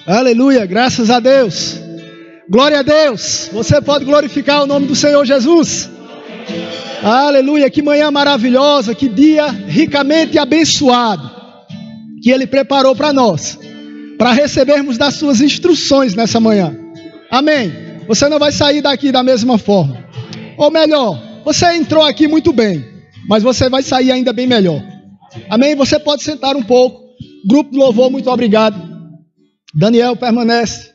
Aleluia, graças a Deus. Glória a Deus. Você pode glorificar o nome do Senhor Jesus. Aleluia, que manhã maravilhosa, que dia ricamente abençoado que Ele preparou para nós, para recebermos das suas instruções nessa manhã. Amém. Você não vai sair daqui da mesma forma. Ou melhor, você entrou aqui muito bem, mas você vai sair ainda bem melhor. Amém? Você pode sentar um pouco. Grupo de louvor, muito obrigado. Daniel permanece.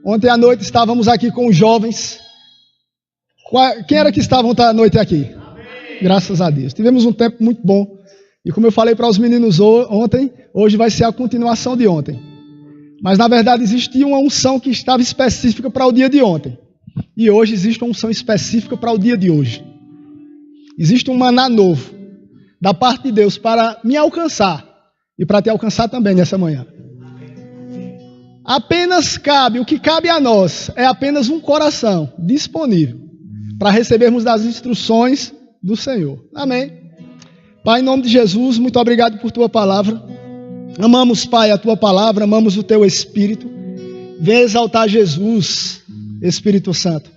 Ontem à noite estávamos aqui com os jovens. Quem era que estavam ontem à noite aqui? Graças a Deus. Tivemos um tempo muito bom. E como eu falei para os meninos ontem, hoje vai ser a continuação de ontem. Mas na verdade existia uma unção que estava específica para o dia de ontem. E hoje existe uma unção específica para o dia de hoje. Existe um maná novo da parte de Deus para me alcançar e para te alcançar também nessa manhã. Apenas cabe, o que cabe a nós é apenas um coração disponível para recebermos das instruções do Senhor. Amém. Pai, em nome de Jesus, muito obrigado por tua palavra. Amamos, Pai, a tua palavra, amamos o teu Espírito. Vem exaltar Jesus, Espírito Santo,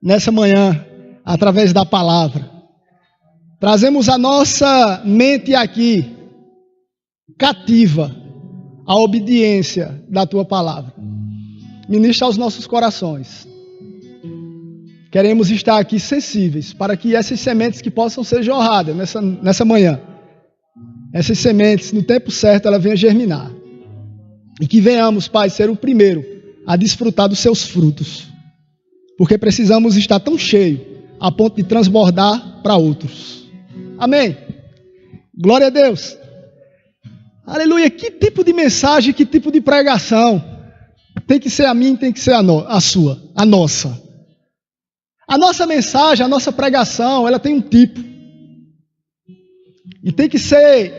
nessa manhã, através da palavra. Trazemos a nossa mente aqui cativa à obediência da tua palavra. Ministra aos nossos corações. Queremos estar aqui sensíveis para que essas sementes que possam ser jorradas nessa manhã, essas sementes, no tempo certo, ela venha germinar. E que venhamos, Pai, ser o primeiro a desfrutar dos seus frutos. Porque precisamos estar tão cheios a ponto de transbordar para outros. Amém. Glória a Deus. Aleluia. Que tipo de mensagem, que tipo de pregação tem que ser a minha, tem que ser a sua, a nossa. A nossa mensagem, a nossa pregação, ela tem um tipo. E tem que ser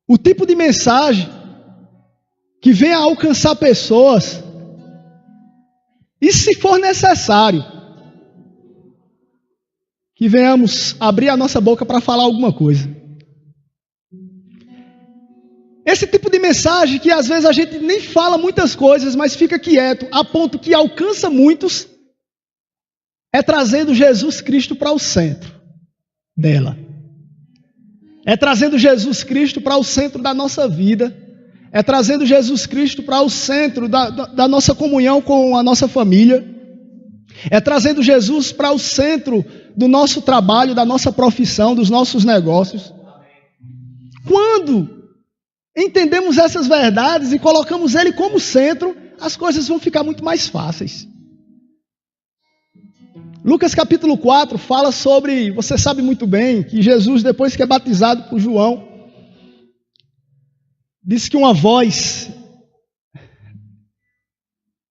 o tipo de mensagem que venha a alcançar pessoas. E se for necessário, que venhamos abrir a nossa boca para falar alguma coisa. Esse tipo de mensagem que às vezes a gente nem fala muitas coisas, mas fica quieto, a ponto que alcança muitos, é trazendo Jesus Cristo para o centro dela. É trazendo Jesus Cristo para o centro da nossa vida. É trazendo Jesus Cristo para o centro da nossa comunhão com a nossa família. É trazendo Jesus para o centro do nosso trabalho, da nossa profissão, dos nossos negócios. Quando entendemos essas verdades e colocamos Ele como centro, as coisas vão ficar muito mais fáceis. Lucas capítulo 4 fala sobre, você sabe muito bem, que Jesus, depois que é batizado por João, disse que uma voz,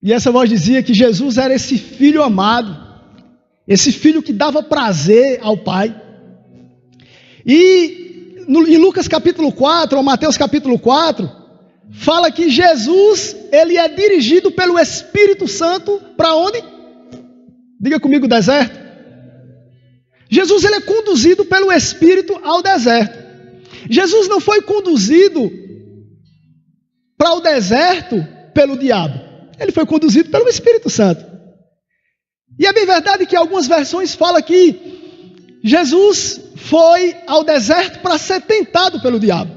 e essa voz dizia que Jesus era esse filho amado, esse filho que dava prazer ao Pai. E em Lucas capítulo 4, ou Mateus capítulo 4, fala que Jesus, ele é dirigido pelo Espírito Santo para onde? Diga comigo, deserto. Jesus, ele é conduzido pelo Espírito ao deserto. Jesus não foi conduzido para o deserto pelo diabo. Ele foi conduzido pelo Espírito Santo. E é bem verdade que algumas versões falam que Jesus foi ao deserto para ser tentado pelo diabo.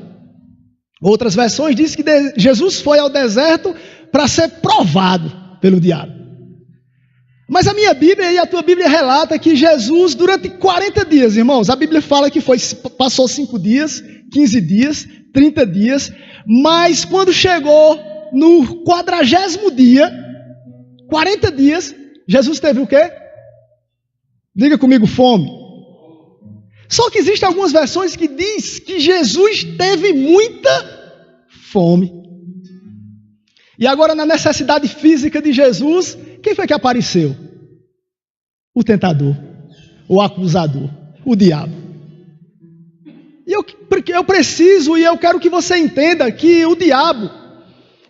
Outras versões dizem que Jesus foi ao deserto para ser provado pelo diabo. Mas a minha Bíblia e a tua Bíblia relata que Jesus, durante 40 dias, irmãos, a Bíblia fala que passou 5 dias, 15 dias, 30 dias, mas quando chegou no 40º dia, 40 dias, Jesus teve o quê? Diga comigo, fome. Só que existem algumas versões que diz que Jesus teve muita fome. E agora, na necessidade física de Jesus, quem foi que apareceu? O tentador, o acusador, o diabo. E eu preciso e eu quero que você entenda que o diabo,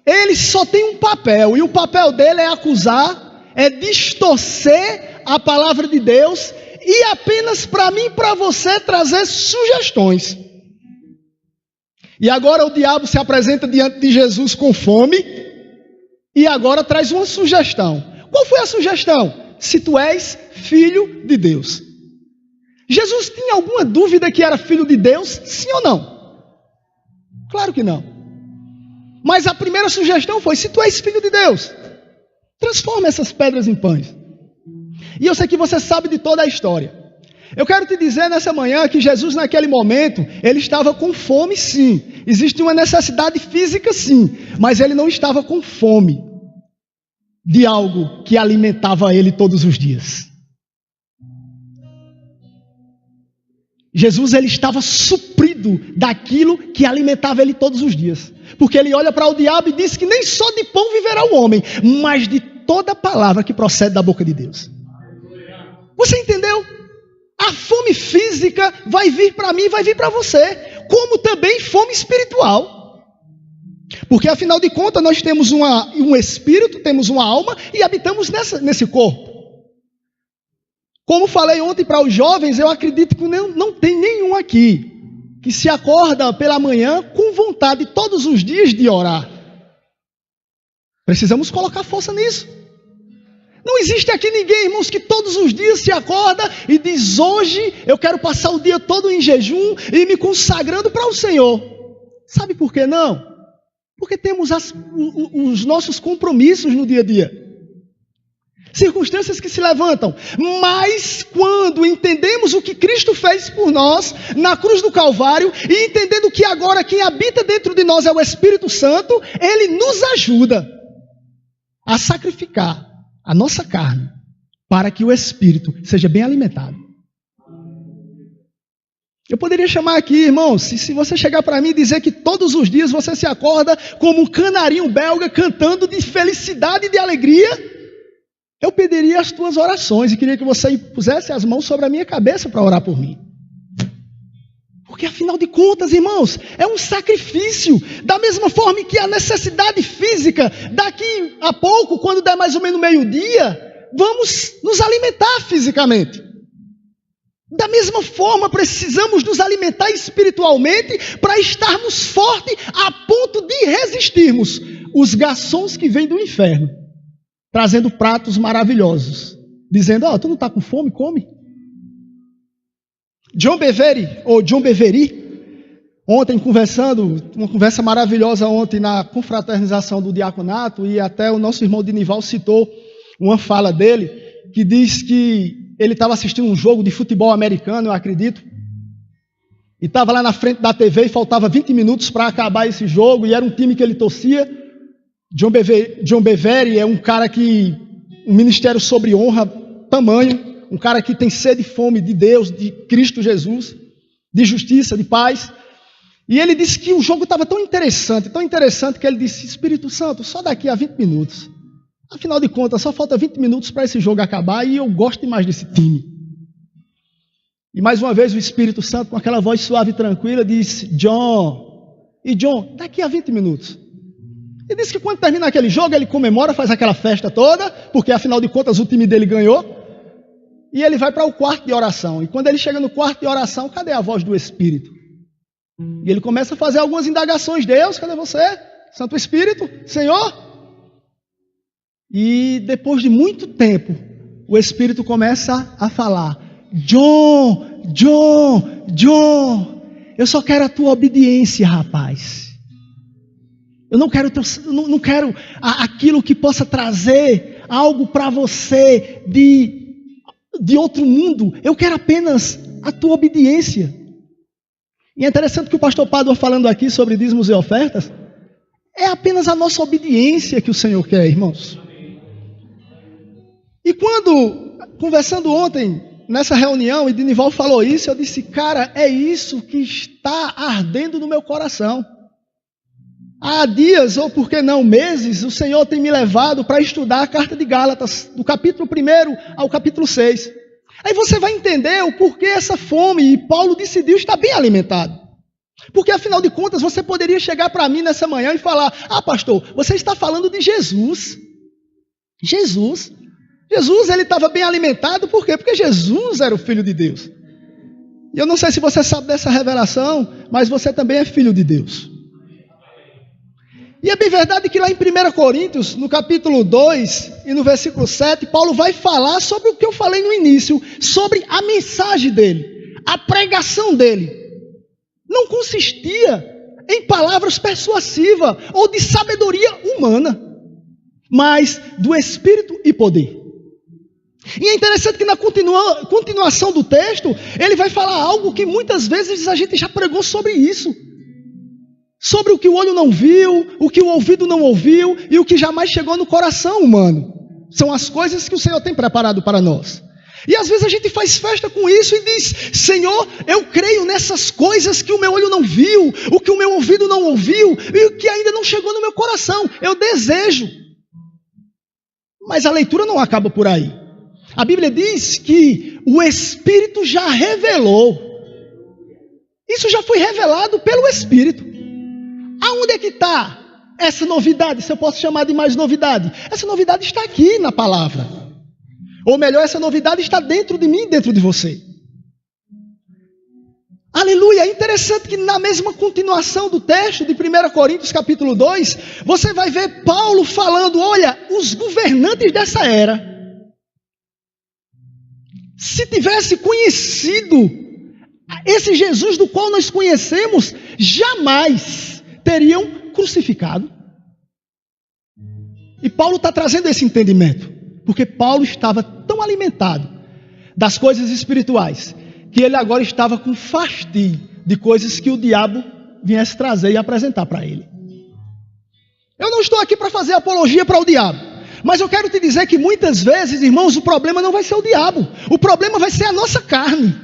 ele só tem um papel, e o papel dele é acusar, é distorcer a palavra de Deus, e apenas para mim e para você trazer sugestões. E agora o diabo se apresenta diante de Jesus com fome e agora traz uma sugestão. Qual foi a sugestão? Se tu és filho de Deus. Jesus tinha alguma dúvida que era filho de Deus? Sim ou não? Claro que não. Mas a primeira sugestão foi: se tu és filho de Deus, transforma essas pedras em pães. E eu sei que você sabe de toda a história. Eu quero te dizer nessa manhã que Jesus naquele momento, ele estava com fome sim. Existe uma necessidade física sim, mas ele não estava com fome de algo que alimentava ele todos os dias. Jesus ele estava suprido daquilo que alimentava ele todos os dias. Porque ele olha para o diabo e diz que nem só de pão viverá o homem, mas de toda palavra que procede da boca de Deus. Você entendeu? A fome física vai vir para mim, vai vir para você, como também fome espiritual. Porque afinal de contas nós temos um espírito, temos uma alma e habitamos nesse corpo. Como falei ontem para os jovens, eu acredito que não tem nenhum aqui que se acorda pela manhã com vontade todos os dias de orar. Precisamos colocar força nisso. Não existe aqui ninguém, irmãos, que todos os dias se acorda e diz: hoje eu quero passar o dia todo em jejum e me consagrando para o Senhor. Sabe por que não? Porque temos os nossos compromissos no dia a dia. Circunstâncias que se levantam. Mas quando entendemos o que Cristo fez por nós na cruz do Calvário e entendendo que agora quem habita dentro de nós é o Espírito Santo, Ele nos ajuda a sacrificar a nossa carne para que o Espírito seja bem alimentado. Eu poderia chamar aqui, irmãos, se você chegar para mim e dizer que todos os dias você se acorda como um canarinho belga cantando de felicidade e de alegria, eu pediria as tuas orações e queria que você pusesse as mãos sobre a minha cabeça para orar por mim. Porque afinal de contas, irmãos, é um sacrifício. Da mesma forma que a necessidade física, daqui a pouco, quando der mais ou menos meio-dia, vamos nos alimentar fisicamente. Da mesma forma, precisamos nos alimentar espiritualmente para estarmos fortes a ponto de resistirmos os garçons que vêm do inferno, trazendo pratos maravilhosos, dizendo: tu não está com fome? Come. John Bevere, ontem conversando, uma conversa maravilhosa ontem na confraternização do diaconato, e até o nosso irmão Dinival citou uma fala dele, que diz que ele estava assistindo um jogo de futebol americano, eu acredito, e estava lá na frente da TV e faltava 20 minutos para acabar esse jogo, e era um time que ele torcia. John Bevere é um cara que, um ministério sobre honra tamanho, um cara que tem sede e fome de Deus, de Cristo Jesus, de justiça, de paz. E ele disse que o jogo estava tão interessante que ele disse: Espírito Santo, só daqui a 20 minutos. Afinal de contas, só falta 20 minutos para esse jogo acabar e eu gosto mais desse time. E mais uma vez o Espírito Santo, com aquela voz suave e tranquila, disse: John, daqui a 20 minutos. E disse que quando termina aquele jogo, ele comemora, faz aquela festa toda, porque afinal de contas o time dele ganhou. E ele vai para o quarto de oração. E quando ele chega no quarto de oração, cadê a voz do Espírito? E ele começa a fazer algumas indagações. Deus, cadê você? Santo Espírito, Senhor? E depois de muito tempo, o Espírito começa a falar: John, eu só quero a tua obediência, rapaz. Eu não quero aquilo que possa trazer algo para você de outro mundo. Eu quero apenas a tua obediência. E é interessante que o pastor Pádua falando aqui sobre dízimos e ofertas, é apenas a nossa obediência que o Senhor quer, irmãos. E quando, conversando ontem nessa reunião, e Dinival falou isso, eu disse: cara, é isso que está ardendo no meu coração. Há dias, ou por que não meses, o Senhor tem me levado para estudar a carta de Gálatas, do capítulo 1 ao capítulo 6. Aí você vai entender o porquê essa fome, e Paulo decidiu estar bem alimentado. Porque afinal de contas, você poderia chegar para mim nessa manhã e falar: pastor, você está falando de Jesus. Jesus, ele estava bem alimentado, por quê? Porque Jesus era o Filho de Deus. E eu não sei se você sabe dessa revelação, mas você também é filho de Deus. E é bem verdade que lá em 1 Coríntios, no capítulo 2 e no versículo 7, Paulo vai falar sobre o que eu falei no início, sobre a mensagem dele, a pregação dele. Não consistia em palavras persuasivas ou de sabedoria humana, mas do Espírito e poder. E é interessante que na continuação do texto, ele vai falar algo que muitas vezes a gente já pregou sobre isso. Sobre o que o olho não viu, o que o ouvido não ouviu e o que jamais chegou no coração humano. São as coisas que o Senhor tem preparado para nós. E às vezes a gente faz festa com isso e diz: Senhor, eu creio nessas coisas que o meu olho não viu, o que o meu ouvido não ouviu e o que ainda não chegou no meu coração. Eu desejo. Mas a leitura não acaba por aí. A Bíblia diz que o Espírito já revelou. Isso já foi revelado pelo Espírito. Aonde é que está essa novidade, se eu posso chamar de mais novidade? Essa novidade está aqui na palavra. Ou melhor, essa novidade está dentro de mim, dentro de você. Aleluia! É interessante que na mesma continuação do texto de 1 Coríntios capítulo 2, você vai ver Paulo falando: olha, os governantes dessa era, se tivesse conhecido esse Jesus do qual nós conhecemos, jamais teriam crucificado. E Paulo está trazendo esse entendimento, porque Paulo estava tão alimentado das coisas espirituais, que ele agora estava com fastio de coisas que o diabo viesse trazer e apresentar para ele. Eu não estou aqui para fazer apologia para o diabo, mas eu quero te dizer que muitas vezes, irmãos, o problema não vai ser o diabo, o problema vai ser a nossa carne.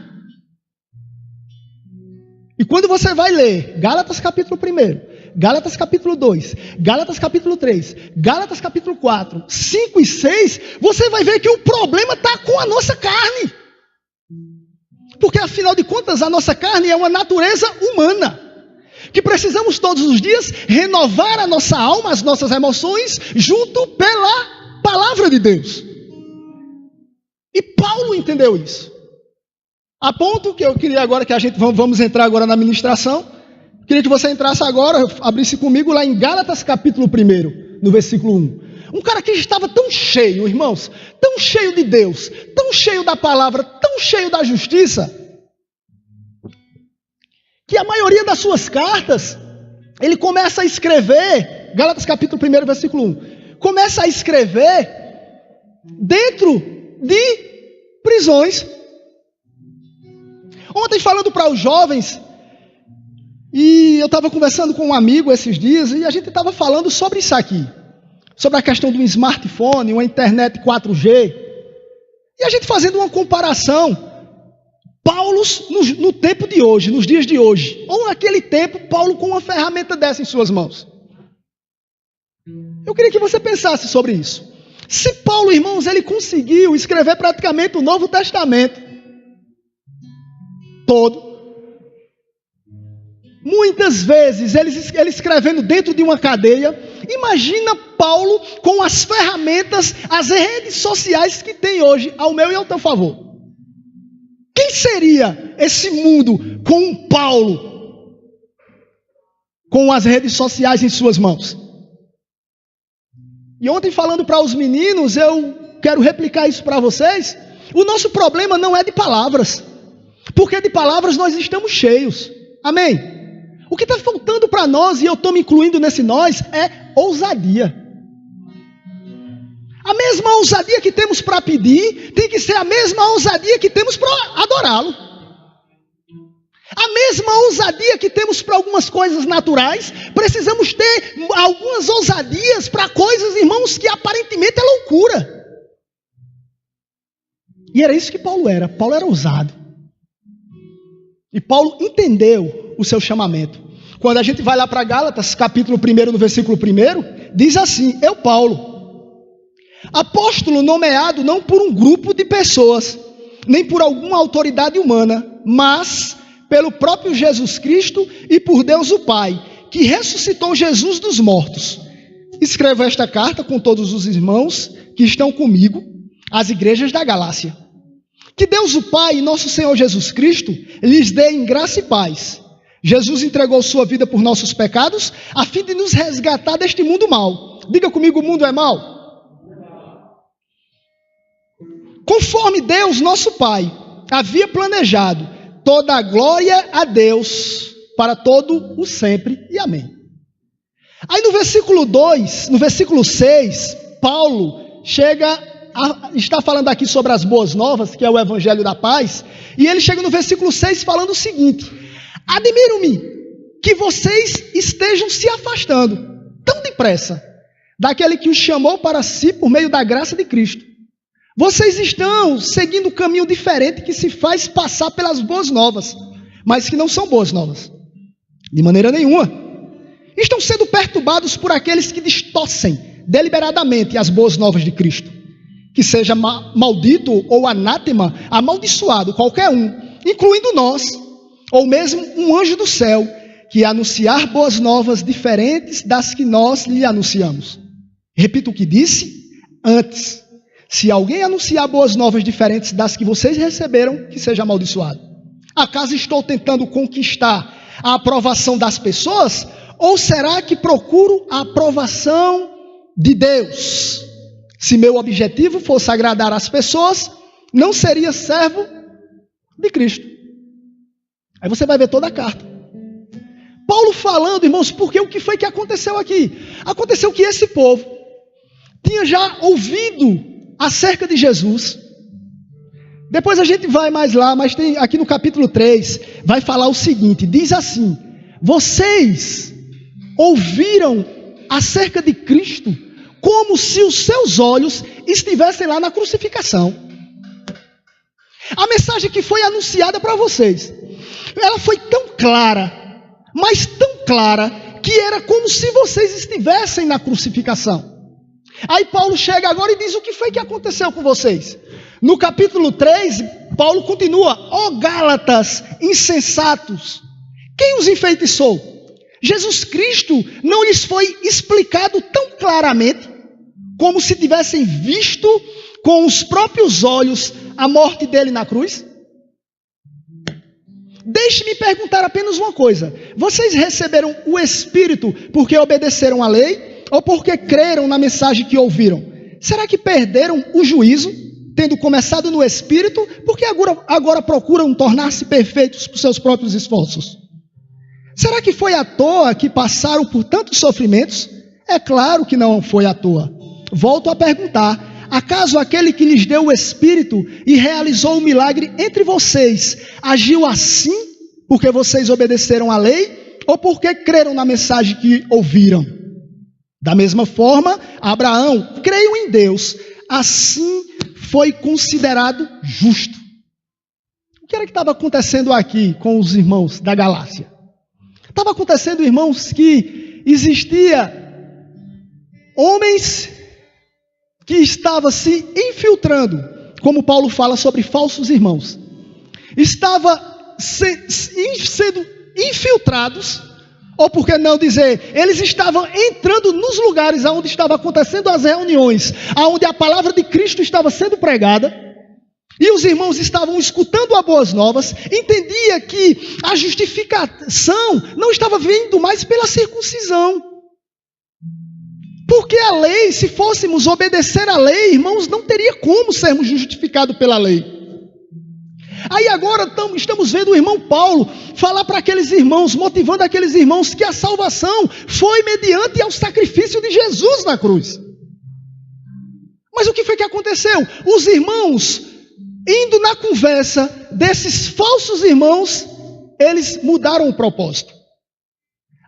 E quando você vai ler Gálatas capítulo 1, Gálatas capítulo 2, Gálatas capítulo 3, Gálatas capítulo 4, 5 e 6, você vai ver que o problema está com a nossa carne. Porque afinal de contas a nossa carne é uma natureza humana, que precisamos todos os dias renovar a nossa alma, as nossas emoções, junto pela palavra de Deus. E Paulo entendeu isso. A ponto que eu queria agora que a gente, vamos entrar agora na ministração, queria que você entrasse agora, abrisse comigo lá em Gálatas capítulo 1, no versículo 1. Um cara que estava tão cheio, irmãos, tão cheio de Deus, tão cheio da palavra, tão cheio da justiça, que a maioria das suas cartas, ele começa a escrever, Gálatas capítulo 1, versículo 1, começa a escrever dentro de prisões. Ontem, falando para os jovens, e eu estava conversando com um amigo esses dias, e a gente estava falando sobre isso aqui, sobre a questão de um smartphone, uma internet 4G, e a gente fazendo uma comparação, Paulo no tempo de hoje, nos dias de hoje, ou naquele tempo, Paulo com uma ferramenta dessa em suas mãos. Eu queria que você pensasse sobre isso. Se Paulo, irmãos, ele conseguiu escrever praticamente o Novo Testamento todo, muitas vezes ele escrevendo dentro de uma cadeia, imagina Paulo com as ferramentas, as redes sociais que tem hoje ao meu e ao teu favor. Quem seria esse mundo com Paulo, com as redes sociais em suas mãos? E ontem, falando para os meninos, eu quero replicar isso para vocês. O nosso problema não é de palavras, porque de palavras nós estamos cheios. Amém? O que está faltando para nós, e eu estou me incluindo nesse nós, é ousadia. A mesma ousadia que temos para pedir, tem que ser a mesma ousadia que temos para adorá-lo. A mesma ousadia que temos para algumas coisas naturais, precisamos ter algumas ousadias para coisas, irmãos, que aparentemente é loucura. E era isso que Paulo era. Paulo era ousado. E Paulo entendeu o seu chamamento. Quando a gente vai lá para Gálatas, capítulo 1, no versículo 1, diz assim: eu, Paulo, apóstolo nomeado não por um grupo de pessoas, nem por alguma autoridade humana, mas pelo próprio Jesus Cristo e por Deus o Pai, que ressuscitou Jesus dos mortos. Escrevo esta carta com todos os irmãos que estão comigo, às igrejas da Galácia. Que Deus o Pai e nosso Senhor Jesus Cristo lhes dê em graça e paz. Jesus entregou sua vida por nossos pecados, a fim de nos resgatar deste mundo mau. Diga comigo, o mundo é mau? Conforme Deus, nosso Pai, havia planejado, toda a glória a Deus, para todo o sempre, e amém. Aí no versículo 2, no versículo 6, Paulo está falando aqui sobre as boas novas, que é o evangelho da paz, e ele chega no versículo 6 falando o seguinte: admiro-me que vocês estejam se afastando tão depressa daquele que os chamou para si por meio da graça de Cristo. Vocês estão seguindo um caminho diferente que se faz passar pelas boas novas, mas que não são boas novas, de maneira nenhuma. Estão sendo perturbados por aqueles que distorcem deliberadamente as boas novas de Cristo. Que seja maldito ou anátema, amaldiçoado, qualquer um, incluindo nós, ou mesmo um anjo do céu, que anunciar boas novas diferentes das que nós lhe anunciamos. Repito o que disse antes: se alguém anunciar boas novas diferentes das que vocês receberam, que seja amaldiçoado. Acaso estou tentando conquistar a aprovação das pessoas? Ou será que procuro a aprovação de Deus? Se meu objetivo fosse agradar as pessoas, não seria servo de Cristo. Aí você vai ver toda a carta. Paulo falando, irmãos, porque o que foi que aconteceu aqui? Aconteceu que esse povo tinha já ouvido acerca de Jesus. Depois a gente vai mais lá, mas tem aqui no capítulo 3, vai falar o seguinte, diz assim: vocês ouviram acerca de Cristo como se os seus olhos estivessem lá na crucificação. A mensagem que foi anunciada para vocês, ela foi tão clara, mas tão clara, que era como se vocês estivessem na crucificação. Aí Paulo chega agora e diz: o que foi que aconteceu com vocês? No capítulo 3, Paulo continua: ó Gálatas insensatos, quem os enfeitiçou? Jesus Cristo não lhes foi explicado tão claramente, como se tivessem visto com os próprios olhos a morte dele na cruz? Deixe-me perguntar apenas uma coisa: vocês receberam o Espírito porque obedeceram à lei, ou porque creram na mensagem que ouviram? Será que perderam o juízo, tendo começado no Espírito, porque agora procuram tornar-se perfeitos por seus próprios esforços? Será que foi à toa que passaram por tantos sofrimentos? É claro que não foi à toa. Volto a perguntar: acaso aquele que lhes deu o Espírito e realizou o milagre entre vocês, agiu assim porque vocês obedeceram à lei, ou porque creram na mensagem que ouviram? Da mesma forma, Abraão creu em Deus, assim foi considerado justo. O que era que estava acontecendo aqui com os irmãos da Galácia? Estava acontecendo, irmãos, que existia homens que estavam se infiltrando, como Paulo fala sobre falsos irmãos. Estava sendo infiltrados, ou por que não dizer, eles estavam entrando nos lugares onde estavam acontecendo as reuniões, onde a palavra de Cristo estava sendo pregada, e os irmãos estavam escutando as boas novas, entendia que a justificação não estava vindo mais pela circuncisão. Porque a lei, se fôssemos obedecer à lei, irmãos, não teria como sermos justificados pela lei. Aí agora estamos vendo o irmão Paulo falar para aqueles irmãos, motivando aqueles irmãos que a salvação foi mediante ao sacrifício de Jesus na cruz. Mas o que foi que aconteceu? Os irmãos, indo na conversa desses falsos irmãos, eles mudaram o propósito.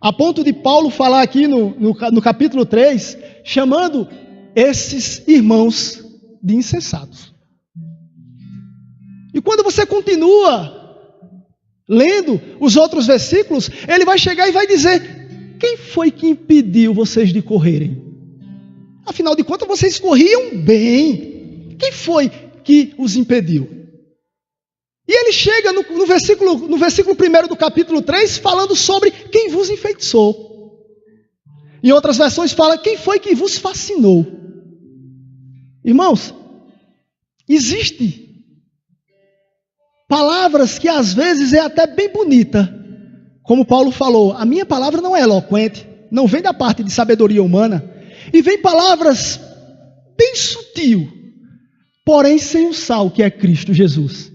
A ponto de Paulo falar aqui no capítulo 3, chamando esses irmãos de insensatos. E quando você continua lendo os outros versículos, ele vai chegar e vai dizer: quem foi que impediu vocês de correrem? Afinal de contas, vocês corriam bem. Quem foi que os impediu? E ele chega no versículo 1 do capítulo 3, falando sobre quem vos enfeitiçou. Em outras versões fala: quem foi que vos fascinou? Irmãos, existe palavras que às vezes é até bem bonita, como Paulo falou, a minha palavra não é eloquente, não vem da parte de sabedoria humana, e vem palavras bem sutil, porém sem o sal que é Cristo Jesus.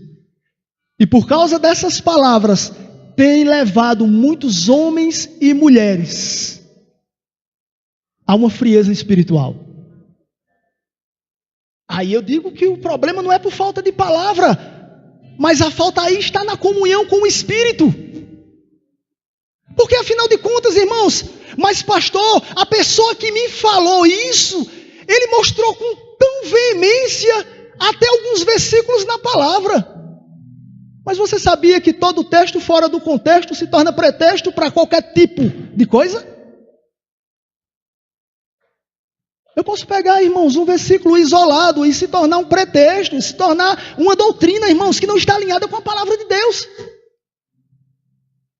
E por causa dessas palavras, tem levado muitos homens e mulheres a uma frieza espiritual. Aí eu digo que o problema não é por falta de palavra, mas a falta aí está na comunhão com o Espírito. Porque afinal de contas, irmãos, mas pastor, a pessoa que me falou isso, ele mostrou com tão veemência até alguns versículos na palavra. Mas você sabia que todo texto fora do contexto se torna pretexto para qualquer tipo de coisa? Eu posso pegar, irmãos, um versículo isolado e se tornar um pretexto, e se tornar uma doutrina, irmãos, que não está alinhada com a palavra de Deus.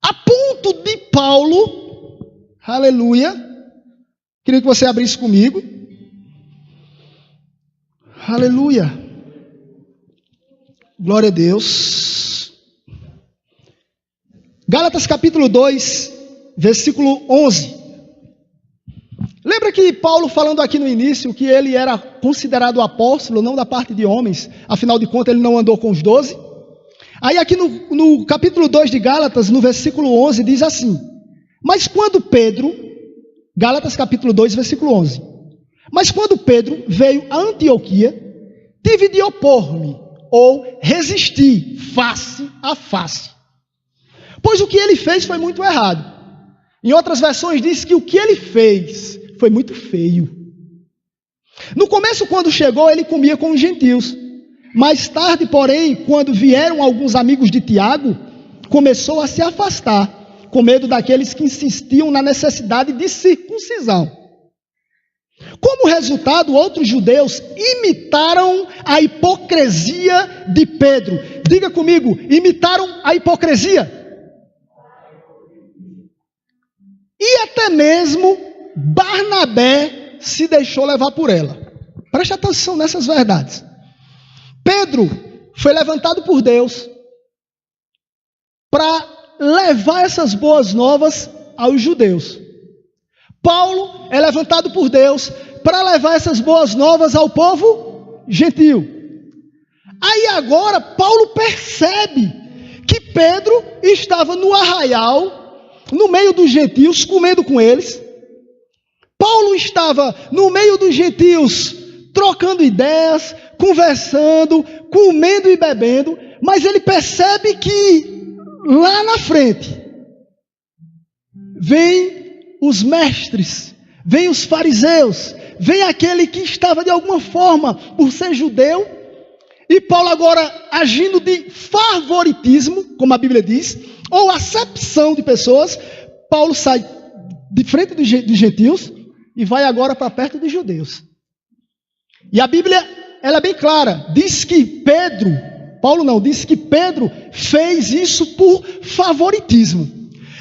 A ponto de Paulo, aleluia, queria que você abrisse comigo, aleluia, glória a Deus, Gálatas capítulo 2, versículo 11, lembra que Paulo falando aqui no início que ele era considerado apóstolo, não da parte de homens, afinal de contas ele não andou com os 12, aí aqui no capítulo 2 de Gálatas, no versículo 11, diz assim, mas quando Pedro, Gálatas capítulo 2, versículo 11, mas quando Pedro veio a Antioquia, tive de opor-me, ou resistir, face a face, pois o que ele fez foi muito errado. Em outras versões diz que o que ele fez foi muito feio. No começo, quando chegou, ele comia com os gentios. Mais tarde, porém, quando vieram alguns amigos de Tiago, começou a se afastar, com medo daqueles que insistiam na necessidade de circuncisão. Como resultado, outros judeus imitaram a hipocrisia de Pedro. Diga comigo, imitaram a hipocrisia. E até mesmo Barnabé se deixou levar por ela. Preste atenção nessas verdades. Pedro foi levantado por Deus para levar essas boas novas aos judeus. Paulo é levantado por Deus para levar essas boas novas ao povo gentil. Aí agora Paulo percebe que Pedro estava no arraial, no meio dos gentios, comendo com eles. Paulo estava no meio dos gentios, trocando ideias, conversando, comendo e bebendo, mas ele percebe que lá na frente vem os mestres, vem os fariseus, vem aquele que estava de alguma forma por ser judeu, e Paulo agora agindo de favoritismo, como a Bíblia diz, ou acepção de pessoas. Paulo sai de frente dos gentios e vai agora para perto dos judeus. E a Bíblia, ela é bem clara, diz que Pedro fez isso por favoritismo.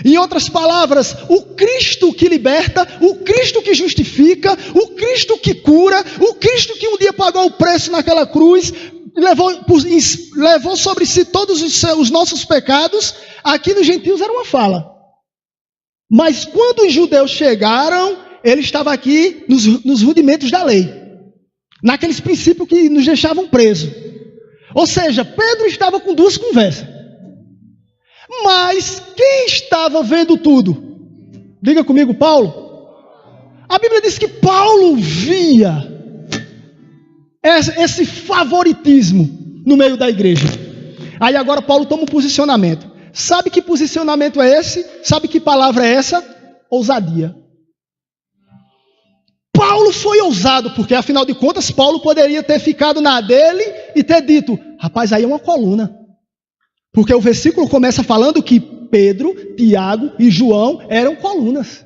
Em outras palavras, o Cristo que liberta, o Cristo que justifica, o Cristo que cura, o Cristo que um dia pagou o preço naquela cruz, levou sobre si todos os nossos pecados, aqui nos gentios era uma fala. Mas quando os judeus chegaram, ele estava aqui nos rudimentos da lei, naqueles princípios que nos deixavam presos. Ou seja, Pedro estava com duas conversas. Mas quem estava vendo tudo? Diga comigo, Paulo. A Bíblia diz que Paulo via esse favoritismo no meio da igreja. Aí agora Paulo toma um posicionamento. Sabe que posicionamento é esse? Sabe que palavra é essa? Ousadia. Paulo foi ousado, porque afinal de contas Paulo poderia ter ficado na dele e ter dito, rapaz, aí é uma coluna. Porque o versículo começa falando que Pedro, Tiago e João eram colunas.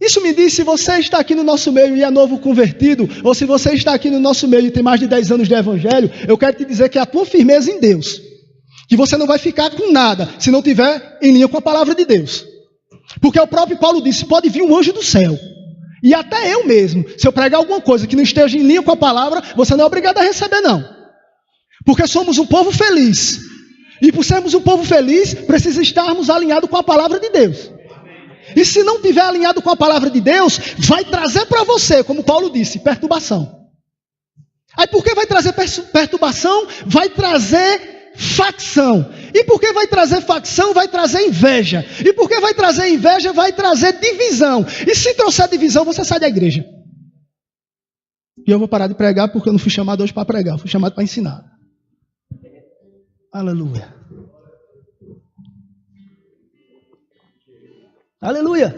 Isso me diz, se você está aqui no nosso meio e é novo convertido, ou se você está aqui no nosso meio e tem mais de 10 anos de evangelho, eu quero te dizer que é a tua firmeza em Deus, que você não vai ficar com nada, se não tiver em linha com a palavra de Deus. Porque o próprio Paulo disse, pode vir um anjo do céu, e até eu mesmo, se eu pregar alguma coisa que não esteja em linha com a palavra, você não é obrigado a receber não. Porque somos um povo feliz. E por sermos um povo feliz, precisa estarmos alinhados com a palavra de Deus. E se não estiver alinhado com a palavra de Deus, vai trazer para você, como Paulo disse, perturbação. Aí por que vai trazer perturbação? Vai trazer facção. E por que vai trazer facção? Vai trazer inveja. E por que vai trazer inveja? Vai trazer divisão. E se trouxer divisão, você sai da igreja. E eu vou parar de pregar porque eu não fui chamado hoje para pregar, eu fui chamado para ensinar. Aleluia. Aleluia.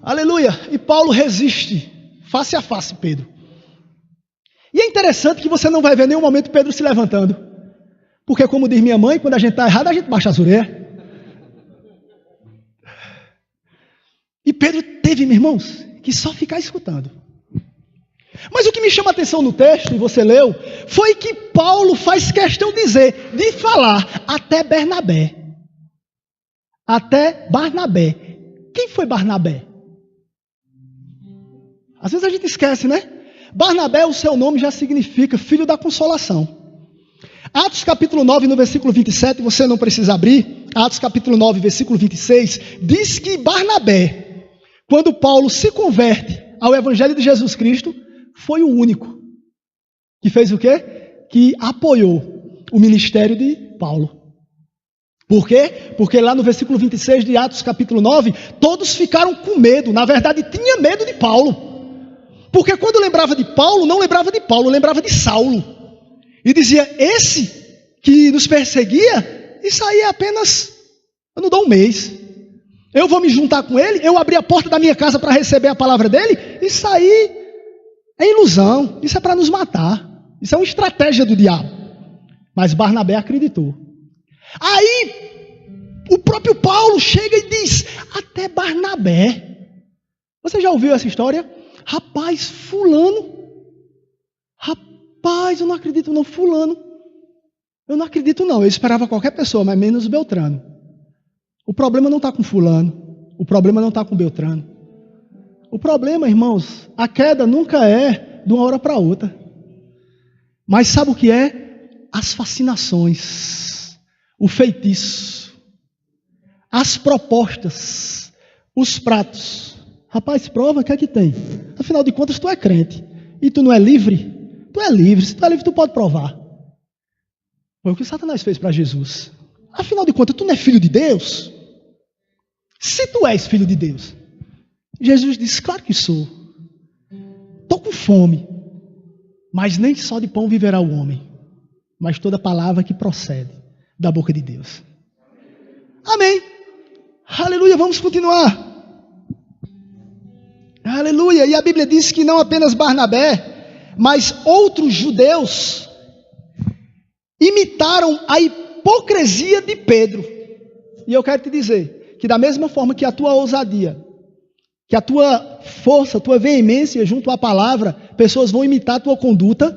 Aleluia. E Paulo resiste face a face, Pedro. E é interessante que você não vai ver em nenhum momento Pedro se levantando. Porque, como diz minha mãe, quando a gente está errado, a gente baixa as orelhas. E Pedro teve, meus irmãos, que só ficar escutando. Mas o que me chama a atenção no texto, e você leu, foi que Paulo faz questão de falar até Barnabé. Até Barnabé. Quem foi Barnabé? Às vezes a gente esquece, né? Barnabé, o seu nome já significa filho da consolação. Atos capítulo 9, no versículo 27, você não precisa abrir. Atos capítulo 9, versículo 26, diz que Barnabé, quando Paulo se converte ao evangelho de Jesus Cristo, foi o único que fez o quê? Que apoiou o ministério de Paulo. Por quê? Porque lá no versículo 26 de Atos capítulo 9, todos ficaram com medo. Na verdade, tinha medo de Paulo. Porque quando lembrava de Paulo, não lembrava de Paulo, lembrava de Saulo. E dizia, esse que nos perseguia, isso aí é apenas, eu não dou um mês. Eu vou me juntar com ele, eu abri a porta da minha casa para receber a palavra dele, isso aí é ilusão, isso é para nos matar. Isso é uma estratégia do diabo. Mas Barnabé acreditou. Aí, o próprio Paulo chega e diz, até Barnabé. Você já ouviu essa história? Rapaz, fulano. Rapaz, eu não acredito não, fulano. Eu não acredito não, eu esperava qualquer pessoa, mas menos Beltrano. O problema não está com fulano. O problema não está com Beltrano. O problema, irmãos, a queda nunca é de uma hora para outra. Mas sabe o que é? As fascinações, o feitiço, as propostas, os pratos. Rapaz, prova, o que é que tem? Afinal de contas, tu é crente. E tu não é livre? Tu é livre. Se tu é livre, tu pode provar. Foi o que Satanás fez para Jesus. Afinal de contas, tu não é filho de Deus? Se tu és filho de Deus. Jesus disse, claro que sou. Estou com fome. Mas nem só de pão viverá o homem, mas toda palavra que procede da boca de Deus. Amém. Aleluia, vamos continuar. Aleluia, e a Bíblia diz que não apenas Barnabé, mas outros judeus imitaram a hipocrisia de Pedro. E eu quero te dizer que da mesma forma que a tua ousadia, que a tua força, a tua veemência junto à palavra, pessoas vão imitar a tua conduta,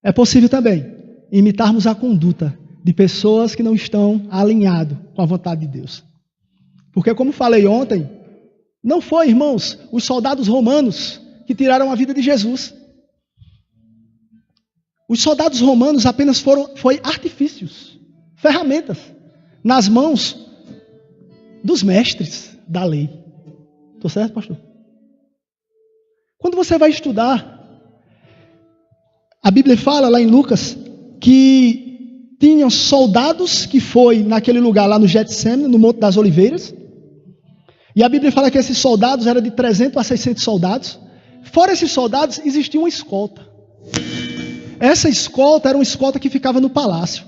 é possível também imitarmos a conduta de pessoas que não estão alinhadas com a vontade de Deus. Porque como falei ontem, não foi, irmãos, os soldados romanos que tiraram a vida de Jesus. Os soldados romanos apenas foi artifícios, ferramentas, nas mãos dos mestres da lei. Estou certo, pastor? Quando você vai estudar, a Bíblia fala lá em Lucas que tinham soldados que foi naquele lugar lá no Getsêmani, no Monte das Oliveiras. E a Bíblia fala que esses soldados eram de 300 a 600 soldados. Fora esses soldados, existia uma escolta. Essa escolta era uma escolta que ficava no palácio.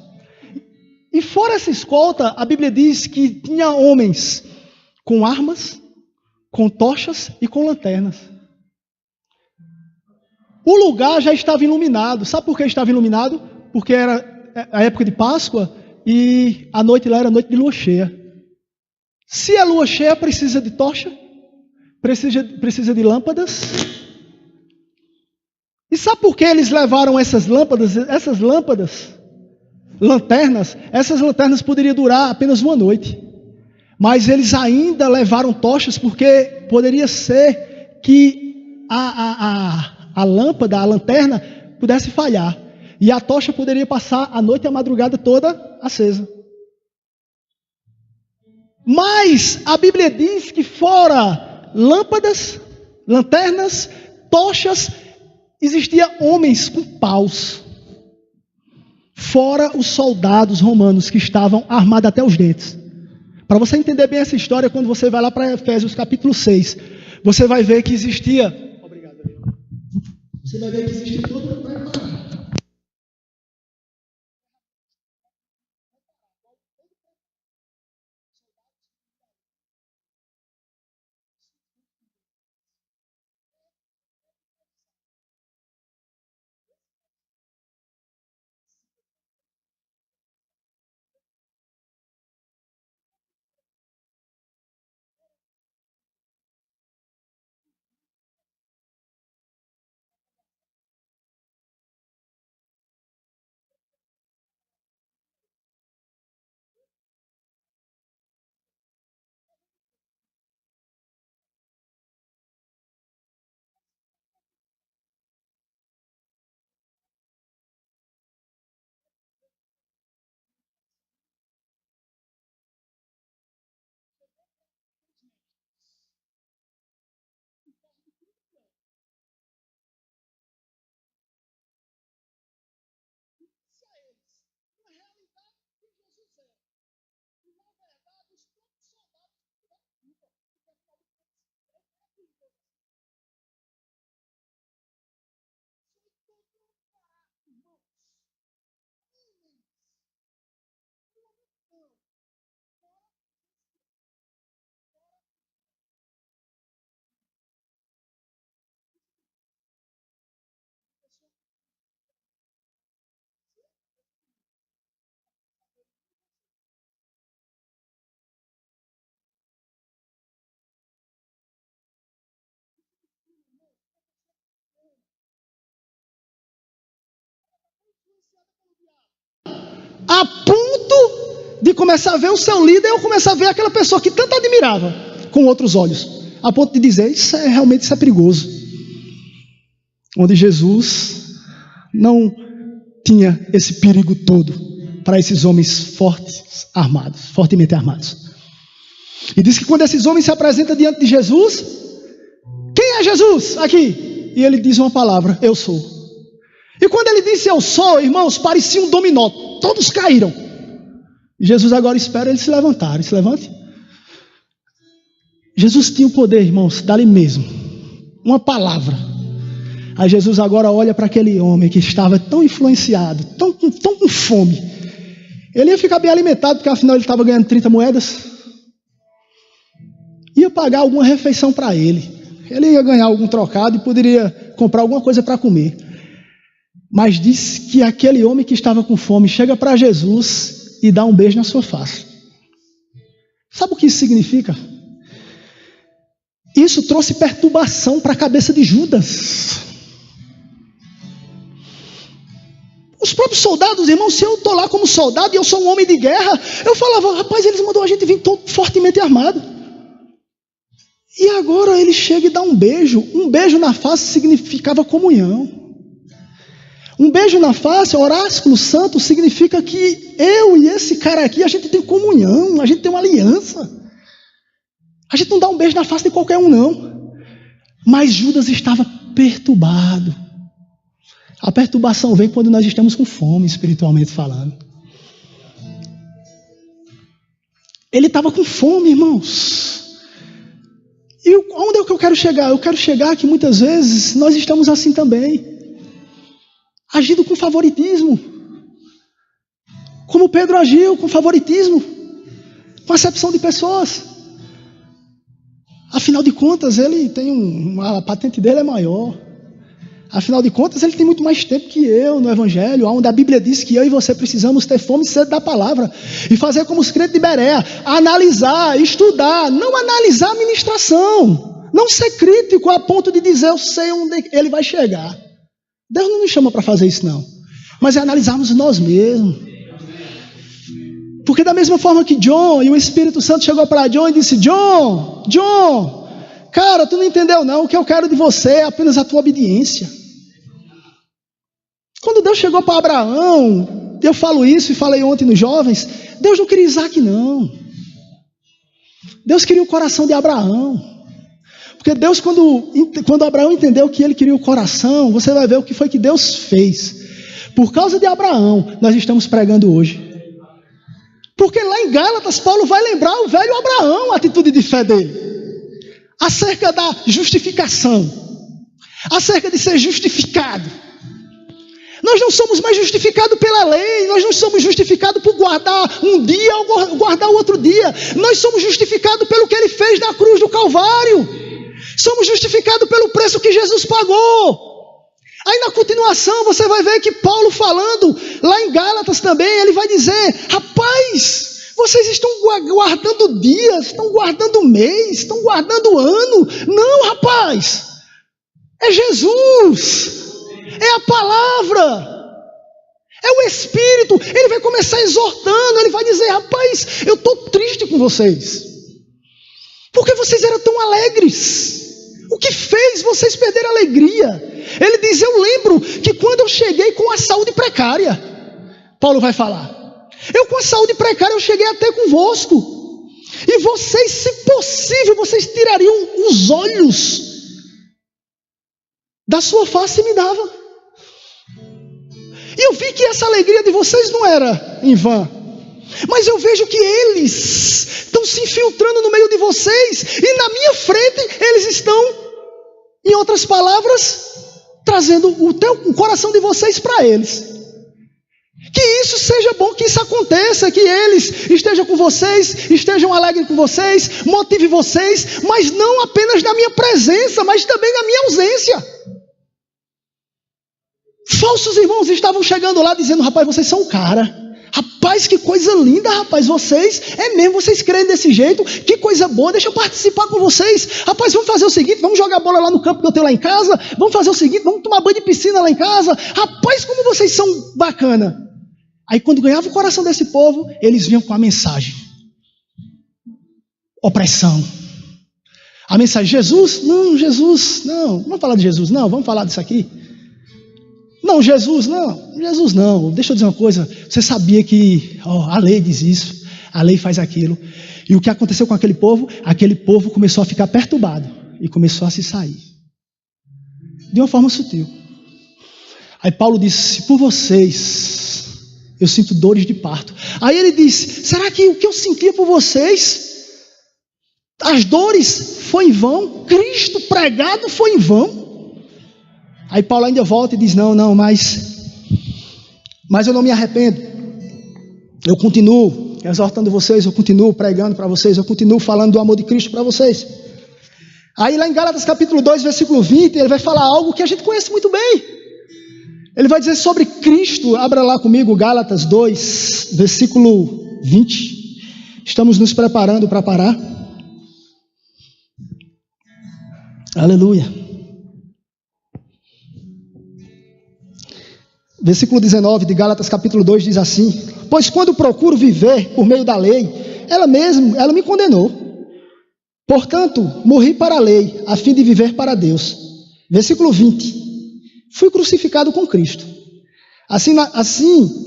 E fora essa escolta, a Bíblia diz que tinha homens com armas, com tochas e com lanternas. O lugar já estava iluminado. Sabe por que estava iluminado? Porque era a época de Páscoa e a noite lá era noite de lua cheia. Se a lua cheia, precisa de tocha, precisa de lâmpadas. E sabe por que eles levaram essas lâmpadas, lanternas? Essas lanternas poderiam durar apenas uma noite. Mas eles ainda levaram tochas porque poderia ser que a lâmpada, a lanterna, pudesse falhar. E a tocha poderia passar a noite e a madrugada toda acesa. Mas a Bíblia diz que fora lâmpadas, lanternas, tochas, existiam homens com paus. Fora os soldados romanos que estavam armados até os dentes. Para você entender bem essa história, quando você vai lá para Efésios capítulo 6, você vai ver que existia... Obrigado. Você vai ver que existia toda uma preparação. A ponto de começar a ver o seu líder, eu começar a ver aquela pessoa que tanto admirava com outros olhos, a ponto de dizer, isso é perigoso. Onde Jesus não tinha esse perigo todo para esses homens fortemente armados. E diz que quando esses homens se apresentam diante de Jesus, quem é Jesus aqui? E ele diz uma palavra, eu sou. E quando ele disse eu sou, irmãos, parecia um dominó, todos caíram. E Jesus agora espera eles se levantarem. Se levante. Jesus tinha o poder, irmãos, dali mesmo, uma palavra. Aí Jesus agora olha para aquele homem que estava tão influenciado, tão com fome. Ele ia ficar bem alimentado, porque afinal ele estava ganhando 30 moedas. Ia pagar alguma refeição para ele. Ele ia ganhar algum trocado e poderia comprar alguma coisa para comer. Mas diz que aquele homem que estava com fome chega para Jesus e dá um beijo na sua face. Sabe o que isso significa? Isso trouxe perturbação para a cabeça de Judas. Os próprios soldados, irmãos, se eu estou lá como soldado e eu sou um homem de guerra, eu falava, rapaz, eles mandou a gente vir todo fortemente armado. E agora ele chega e dá um beijo. Um beijo na face significava comunhão. Um beijo na face, oráculo santo, significa que eu e esse cara aqui, a gente tem comunhão, a gente tem uma aliança. A gente não dá um beijo na face de qualquer um, não. Mas Judas estava perturbado. A perturbação vem quando nós estamos com fome, espiritualmente falando. Ele estava com fome, irmãos. E onde é que eu quero chegar? Eu quero chegar que muitas vezes nós estamos assim também. Agindo com favoritismo. Como Pedro agiu com favoritismo. Com acepção de pessoas. Afinal de contas, ele tem a patente dele é maior. Afinal de contas, ele tem muito mais tempo que eu no Evangelho, onde a Bíblia diz que eu e você precisamos ter fome e sede da palavra. E fazer como os crentes de Berea, analisar, estudar, não analisar a ministração. Não ser crítico a ponto de dizer, eu sei onde ele vai chegar. Deus não nos chama para fazer isso, não. Mas é analisarmos nós mesmos. Porque da mesma forma que John e o Espírito Santo chegou para John e disse, John, cara, tu não entendeu não, o que eu quero de você é apenas a tua obediência. Quando Deus chegou para Abraão, eu falo isso e falei ontem nos jovens, Deus não queria Isaac, não. Deus queria o coração de Abraão. Porque Deus, quando Abraão entendeu que ele queria o coração, você vai ver o que foi que Deus fez. Por causa de Abraão, nós estamos pregando hoje. Porque lá em Gálatas, Paulo vai lembrar o velho Abraão, a atitude de fé dele. Acerca da justificação. Acerca de ser justificado. Nós não somos mais justificados pela lei. Nós não somos justificados por guardar um dia ou guardar o outro dia. Nós somos justificados pelo que ele fez na cruz do Calvário. Somos justificados pelo preço que Jesus pagou. Aí na continuação você vai ver que Paulo falando lá em Gálatas também, ele vai dizer, rapaz, vocês estão guardando dias, estão guardando mês, estão guardando ano. Não, rapaz, é Jesus, é a palavra, é o Espírito. Ele vai começar exortando, ele vai dizer, rapaz, eu estou triste com vocês, porque vocês eram tão alegres. O que fez vocês perderem a alegria? Ele diz, eu lembro que quando eu cheguei com a saúde precária, Paulo vai falar, eu com a saúde precária eu cheguei até convosco, e vocês, se possível, vocês tirariam os olhos da sua face e me davam. E eu vi que essa alegria de vocês não era em vão, mas eu vejo que eles estão se infiltrando no meio de vocês, e na minha frente eles estão, em outras palavras, trazendo o coração de vocês para eles. Que isso seja bom, que isso aconteça, que eles estejam com vocês, estejam alegres com vocês, motive vocês, mas não apenas na minha presença, mas também na minha ausência. Falsos irmãos estavam chegando lá dizendo, rapaz, vocês são o cara. Rapaz, que coisa linda, rapaz, vocês, é mesmo, vocês creem desse jeito, que coisa boa, deixa eu participar com vocês. Rapaz, vamos fazer o seguinte, vamos jogar bola lá no campo que eu tenho lá em casa, vamos fazer o seguinte, vamos tomar banho de piscina lá em casa. Rapaz, como vocês são bacana. Aí quando ganhava o coração desse povo, eles vinham com a mensagem. Opressão. A mensagem, Jesus, não, vamos falar de Jesus, não, vamos falar disso aqui. Não, Jesus não, deixa eu dizer uma coisa, você sabia que a lei diz isso, a lei faz aquilo, e o que aconteceu com aquele povo começou a ficar perturbado, e começou a se sair, de uma forma sutil. Aí Paulo disse, por vocês, eu sinto dores de parto. Aí ele disse, será que o que eu sentia por vocês, as dores foi em vão? Cristo pregado foi em vão? Aí Paulo ainda volta e diz, não, mas eu não me arrependo. Eu continuo exortando vocês, eu continuo pregando para vocês, eu continuo falando do amor de Cristo para vocês. Aí lá em Gálatas capítulo 2, versículo 20, ele vai falar algo que a gente conhece muito bem. Ele vai dizer sobre Cristo, abra lá comigo Gálatas 2, versículo 20. Estamos nos preparando para parar. Aleluia. Versículo 19 de Gálatas capítulo 2 diz assim, pois quando procuro viver por meio da lei, ela me condenou. Portanto, morri para a lei, a fim de viver para Deus. Versículo 20, fui crucificado com Cristo. Assim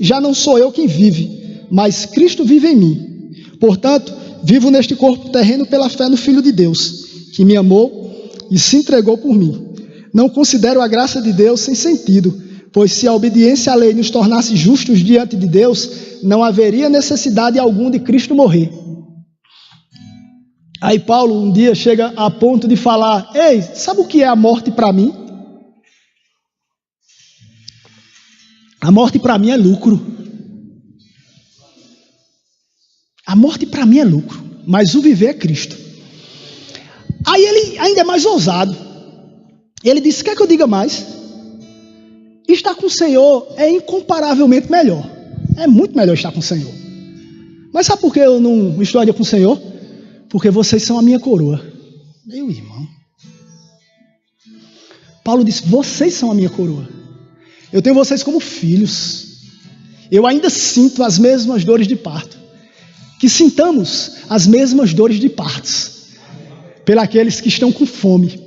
já não sou eu quem vive, mas Cristo vive em mim. Portanto, vivo neste corpo terreno pela fé no Filho de Deus, que me amou e se entregou por mim. Não considero a graça de Deus sem sentido, pois se a obediência à lei nos tornasse justos diante de Deus, não haveria necessidade alguma de Cristo morrer. Aí Paulo um dia chega a ponto de falar, ei, sabe o que é a morte para mim? A morte para mim é lucro. A morte para mim é lucro, mas o viver é Cristo. Aí ele ainda é mais ousado. Ele disse, quer que eu diga mais? Estar com o Senhor é incomparavelmente melhor. É muito melhor estar com o Senhor. Mas sabe por que eu não estou ainda com o Senhor? Porque vocês são a minha coroa. Meu irmão. Paulo disse, vocês são a minha coroa. Eu tenho vocês como filhos. Eu ainda sinto as mesmas dores de parto. Que sintamos as mesmas dores de partos. Pelos que estão com fome.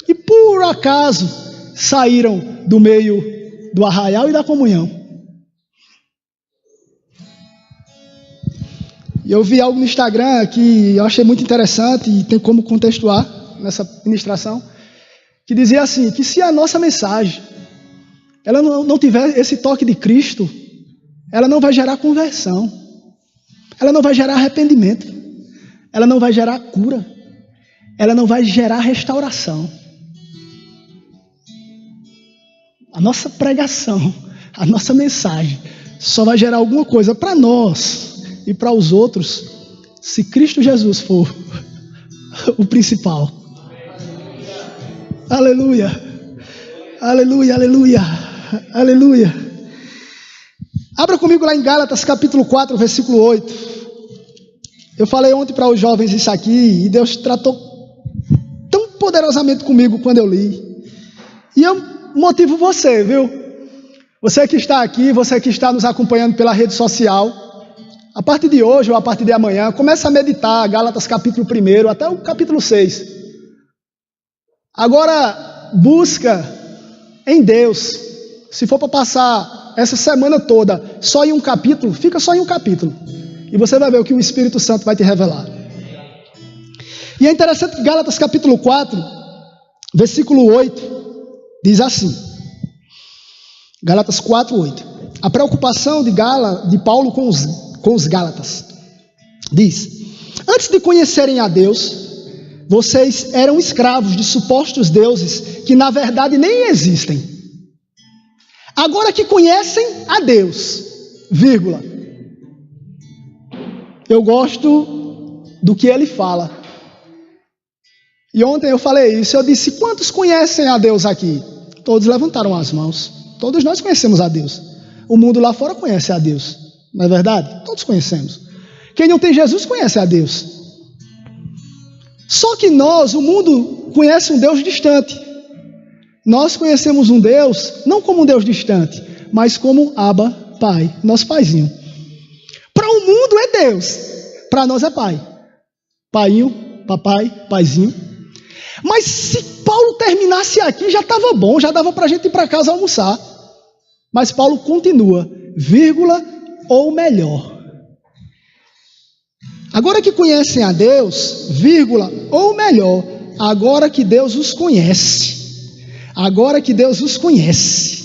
E por acaso saíram do meio do arraial e da comunhão. E eu vi algo no Instagram que eu achei muito interessante e tem como contextuar nessa ministração, que dizia assim, que se a nossa mensagem ela não tiver esse toque de Cristo, ela não vai gerar conversão, ela não vai gerar arrependimento, ela não vai gerar cura, ela não vai gerar restauração. A nossa pregação, a nossa mensagem só vai gerar alguma coisa para nós e para os outros se Cristo Jesus for o principal. Aleluia, aleluia, aleluia, aleluia. Abra comigo lá em Gálatas capítulo 4, versículo 8. Eu falei ontem para os jovens isso aqui e Deus tratou tão poderosamente comigo quando eu li. E eu motivo você, viu? Você que está aqui, você que está nos acompanhando pela rede social, a partir de hoje ou a partir de amanhã, começa a meditar Gálatas capítulo 1 até o capítulo 6. Agora, busca em Deus. Se for para passar essa semana toda só em um capítulo, fica só em um capítulo. E você vai ver o que o Espírito Santo vai te revelar. E é interessante que Gálatas capítulo 4, versículo 8, diz assim. Gálatas 4, 8. A preocupação de Paulo com os Gálatas. Diz: antes de conhecerem a Deus, vocês eram escravos de supostos deuses que na verdade nem existem. Agora que conhecem a Deus, vírgula. Eu gosto do que ele fala. E ontem eu falei isso, eu disse, quantos conhecem a Deus aqui? Todos levantaram as mãos. Todos nós conhecemos a Deus. O mundo lá fora conhece a Deus. Não é verdade? Todos conhecemos. Quem não tem Jesus conhece a Deus. Só que nós, o mundo, conhece um Deus distante. Nós conhecemos um Deus, não como um Deus distante, mas como Abba, Pai, nosso paizinho. Para o mundo é Deus, para nós é Pai. Paiinho, papai, paizinho. Mas se Paulo terminasse aqui, já estava bom, já dava para a gente ir para casa almoçar. Mas Paulo continua, vírgula, ou melhor. Agora que conhecem a Deus, vírgula, ou melhor, agora que Deus os conhece. Agora que Deus os conhece.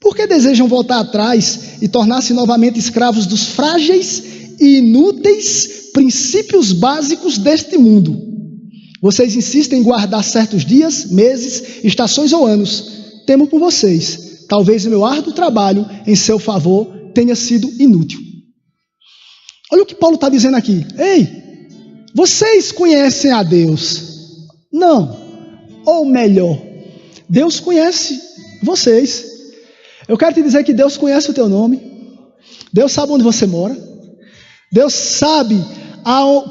Por que desejam voltar atrás e tornar-se novamente escravos dos frágeis e inúteis princípios básicos deste mundo? Vocês insistem em guardar certos dias, meses, estações ou anos. Temo por vocês. Talvez o meu árduo trabalho em seu favor tenha sido inútil. Olha o que Paulo está dizendo aqui. Ei, vocês conhecem a Deus? Não. Ou melhor, Deus conhece vocês. Eu quero te dizer que Deus conhece o teu nome. Deus sabe onde você mora. Deus sabe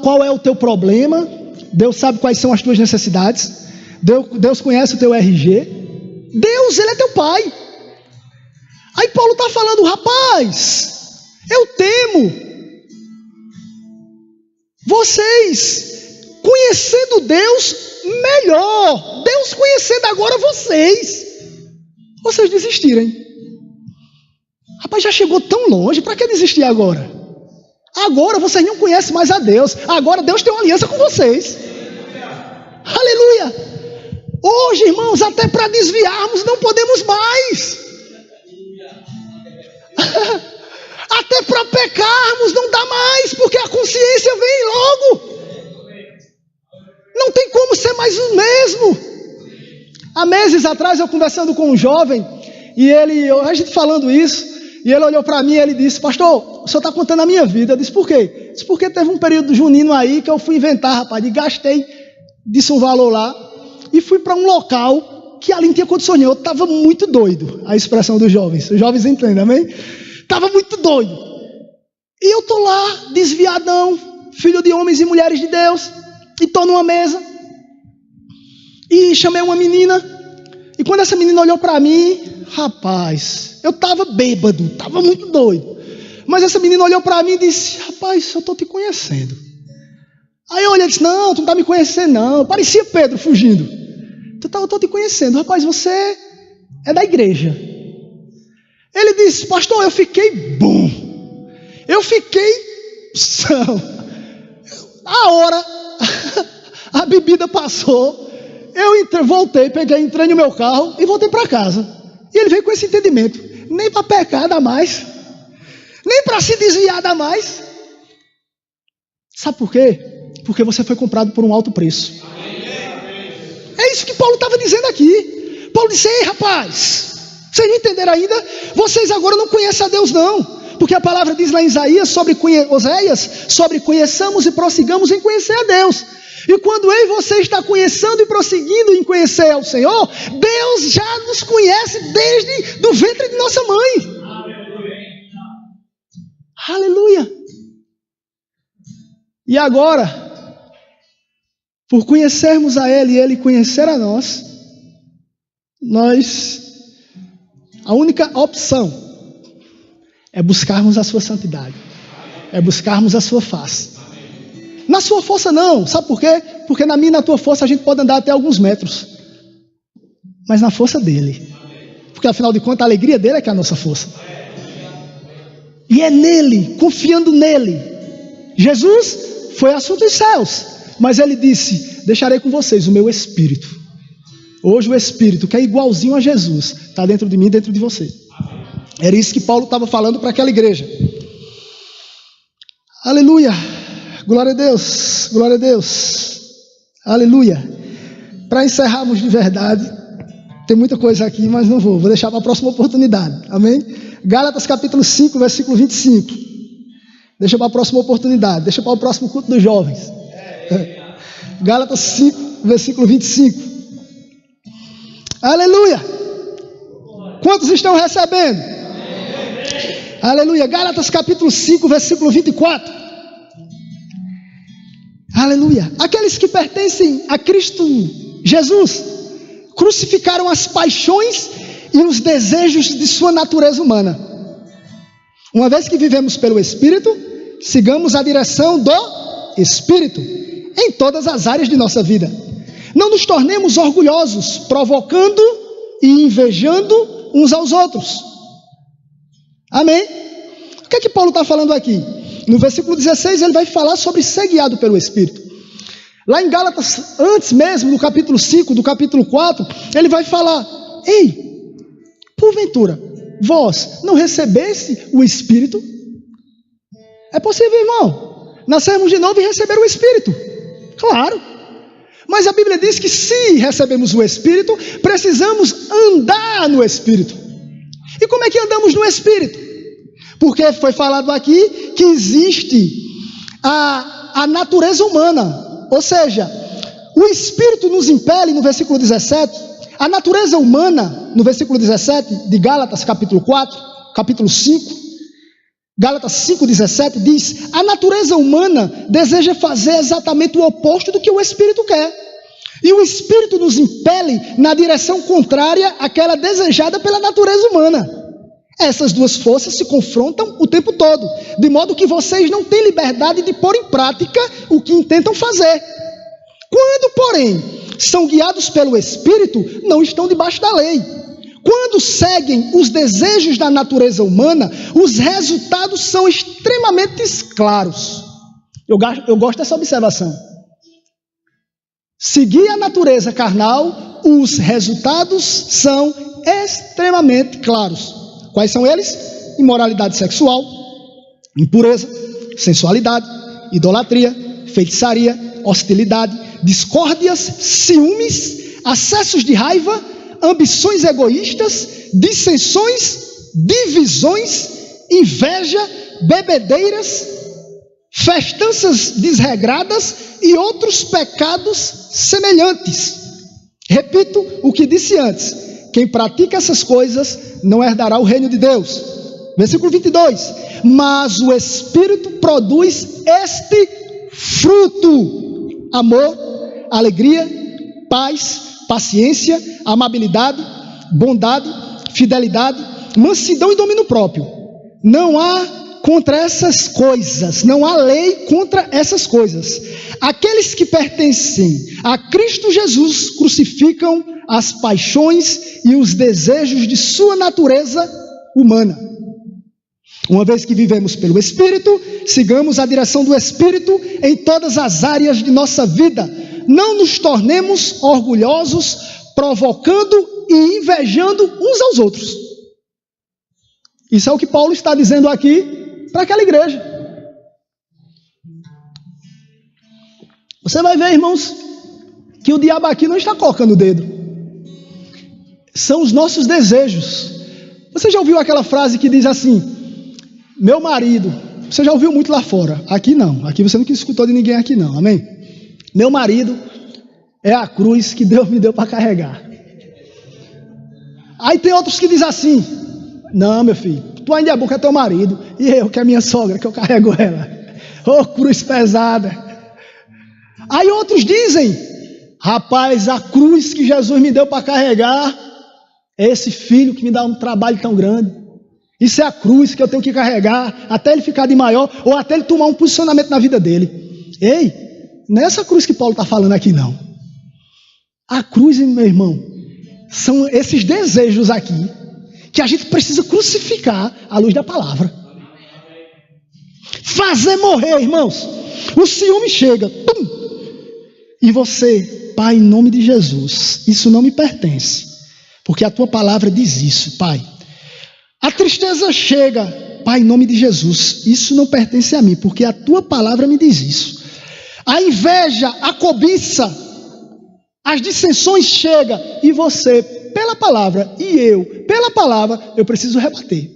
qual é o teu problema. Deus sabe quais são as tuas necessidades. Deus conhece o teu RG. Deus, Ele é teu Pai. Aí Paulo está falando, rapaz, eu temo. Vocês, conhecendo Deus melhor. Deus conhecendo agora vocês desistirem. Rapaz, já chegou tão longe, para que desistir agora? Agora vocês não conhecem mais a Deus. Agora Deus tem uma aliança com vocês. Aleluia! Hoje, irmãos, até para desviarmos não podemos mais. Até para pecarmos não dá mais, porque a consciência vem logo. Não tem como ser mais o mesmo. Há meses atrás eu conversando com um jovem, e a gente falando isso, e ele olhou para mim e ele disse, pastor, o senhor está contando a minha vida. Eu disse, por quê? Disse, porque teve um período junino aí que eu fui inventar, rapaz, e gastei, disse um valor lá, e fui para um local que ali não tinha condições nenhuma. Eu estava muito doido, a expressão dos jovens. Os jovens entendem, amém? Estava muito doido. E eu estou lá, desviadão, filho de homens e mulheres de Deus, e estou numa mesa, e chamei uma menina, e quando essa menina olhou para mim, rapaz, eu estava bêbado, estava muito doido, mas essa menina olhou para mim e disse, rapaz, eu estou te conhecendo. Aí eu olhei e disse, não, tu não está me conhecendo não, parecia Pedro fugindo. Eu estou te conhecendo, rapaz, você é da igreja. Ele disse: pastor, eu fiquei bom, eu fiquei são. A hora, a bebida passou, eu voltei, entrei no meu carro e voltei para casa. E ele veio com esse entendimento: nem para pecar dá mais, nem para se desviar dá mais. Sabe por quê? Porque você foi comprado por um alto preço. É isso que Paulo estava dizendo aqui. Paulo disse: ei, rapaz, vocês não entenderam ainda? Vocês agora não conhecem a Deus não, porque a palavra diz lá em Oséias sobre conheçamos e prossigamos em conhecer a Deus. E quando eu e você está conhecendo e prosseguindo em conhecer ao Senhor, Deus já nos conhece desde do ventre de nossa mãe. Aleluia. E agora, por conhecermos a Ele e Ele conhecer a nós, a única opção é buscarmos a sua santidade, é buscarmos a sua face. Na sua força não, sabe por quê? Porque na minha e na tua força a gente pode andar até alguns metros, mas na força dele, porque afinal de contas a alegria dele é que é a nossa força. E é nele, confiando nele. Jesus foi assunto dos céus, mas ele disse: deixarei com vocês o meu Espírito. Hoje o Espírito, que é igualzinho a Jesus, está dentro de mim e dentro de você. Era isso que Paulo estava falando para aquela igreja. Aleluia, glória a Deus, glória a Deus, aleluia. Para encerrarmos de verdade, tem muita coisa aqui, mas não vou deixar para a próxima oportunidade, amém? Gálatas capítulo 5, versículo 25, deixa para a próxima oportunidade, deixa para o próximo culto dos jovens. Gálatas 5, versículo 25, aleluia. Quantos estão recebendo? Aleluia. Gálatas capítulo 5, versículo 24. Aleluia. Aqueles que pertencem a Cristo Jesus crucificaram as paixões e os desejos de sua natureza humana. Uma vez que vivemos pelo Espírito, sigamos a direção do Espírito em todas as áreas de nossa vida. Não nos tornemos orgulhosos, provocando e invejando uns aos outros. Amém? O que é que Paulo está falando aqui? No versículo 16 ele vai falar sobre ser guiado pelo Espírito. Lá em Gálatas, antes mesmo do capítulo 5, do capítulo 4, ele vai falar: ei, porventura, vós não recebeste o Espírito? É possível, irmão, nascermos de novo e receber o Espírito. Claro. Mas a Bíblia diz que se recebemos o Espírito, precisamos andar no Espírito. E como é que andamos no Espírito? Porque foi falado aqui que existe a natureza humana. Ou seja, o Espírito nos impele, no versículo 17, a natureza humana, no versículo 17 de Gálatas capítulo 4, capítulo 5, Gálatas 5,17 diz: a natureza humana deseja fazer exatamente o oposto do que o Espírito quer. E o Espírito nos impele na direção contrária àquela desejada pela natureza humana. Essas duas forças se confrontam o tempo todo, de modo que vocês não têm liberdade de pôr em prática o que intentam fazer. Quando, porém, são guiados pelo Espírito, não estão debaixo da lei. Quando seguem os desejos da natureza humana, os resultados são extremamente claros. Eu gosto dessa observação. Seguir a natureza carnal, os resultados são extremamente claros. Quais são eles? Imoralidade sexual, impureza, sensualidade, idolatria, feitiçaria, hostilidade, discórdias, ciúmes, acessos de raiva, ambições egoístas, dissensões, divisões, inveja, bebedeiras, festanças desregradas e outros pecados semelhantes. Repito o que disse antes: quem pratica essas coisas não herdará o reino de Deus. Versículo 22. Mas o Espírito produz este fruto: amor, alegria, paz, paciência, amabilidade, bondade, fidelidade, mansidão e domínio próprio. Não há contra essas coisas, não há lei contra essas coisas. Aqueles que pertencem a Cristo Jesus crucificam as paixões e os desejos de sua natureza humana. Uma vez que vivemos pelo Espírito, sigamos a direção do Espírito em todas as áreas de nossa vida. Não nos tornemos orgulhosos, provocando e invejando uns aos outros. Isso é o que Paulo está dizendo aqui para aquela igreja. Você vai ver, irmãos, que o diabo aqui não está colocando o dedo. São os nossos desejos. Você já ouviu aquela frase que diz assim: meu marido, você já ouviu muito lá fora, aqui não, aqui você nunca escutou de ninguém aqui não, amém? Meu marido é a cruz que Deus me deu para carregar. Aí tem outros que dizem assim: não, meu filho, tu ainda é bom que é teu marido, e eu que é minha sogra, que eu carrego ela. Ô, cruz pesada. Aí outros dizem: rapaz, a cruz que Jesus me deu para carregar é esse filho que me dá um trabalho tão grande. Isso é a cruz que eu tenho que carregar até ele ficar de maior, ou até ele tomar um posicionamento na vida dele. Ei, não é essa cruz que Paulo está falando aqui não. A cruz, meu irmão, são esses desejos aqui que a gente precisa crucificar à luz da palavra. Fazer morrer, irmãos. O ciúme chega, pum, e você, Pai, em nome de Jesus, isso não me pertence, porque a tua palavra diz isso, Pai. A tristeza chega, Pai, em nome de Jesus, isso não pertence a mim, porque a tua palavra me diz isso. A inveja, a cobiça, as dissensões chegam, e você, pela palavra, e eu, pela palavra, eu preciso rebater.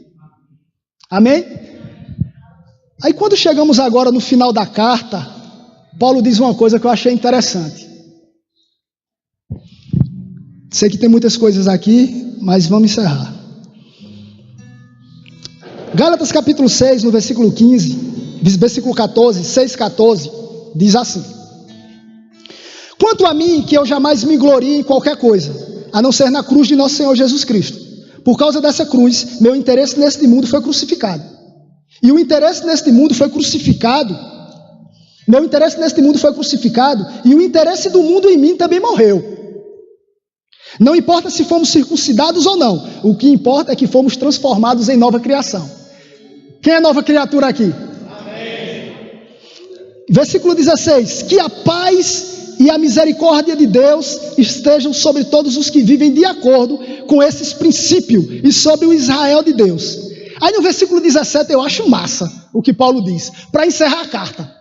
Amém? Aí quando chegamos agora no final da carta, Paulo diz uma coisa que eu achei interessante. Sei que tem muitas coisas aqui, mas vamos encerrar. Gálatas capítulo 6, no versículo 15, versículo 14, 6:14, diz assim: quanto a mim, que eu jamais me glorie em qualquer coisa, a não ser na cruz de nosso Senhor Jesus Cristo. Por causa dessa cruz, meu interesse neste mundo foi crucificado. E o interesse neste mundo foi crucificado. Meu interesse neste mundo foi crucificado, e o interesse do mundo em mim também morreu. Não importa se fomos circuncidados ou não, o que importa é que fomos transformados em nova criação. Quem é nova criatura aqui? Amém. Versículo 16: que a paz e a misericórdia de Deus estejam sobre todos os que vivem de acordo com esses princípios e sobre o Israel de Deus. Aí no versículo 17 eu acho massa o que Paulo diz, para encerrar a carta.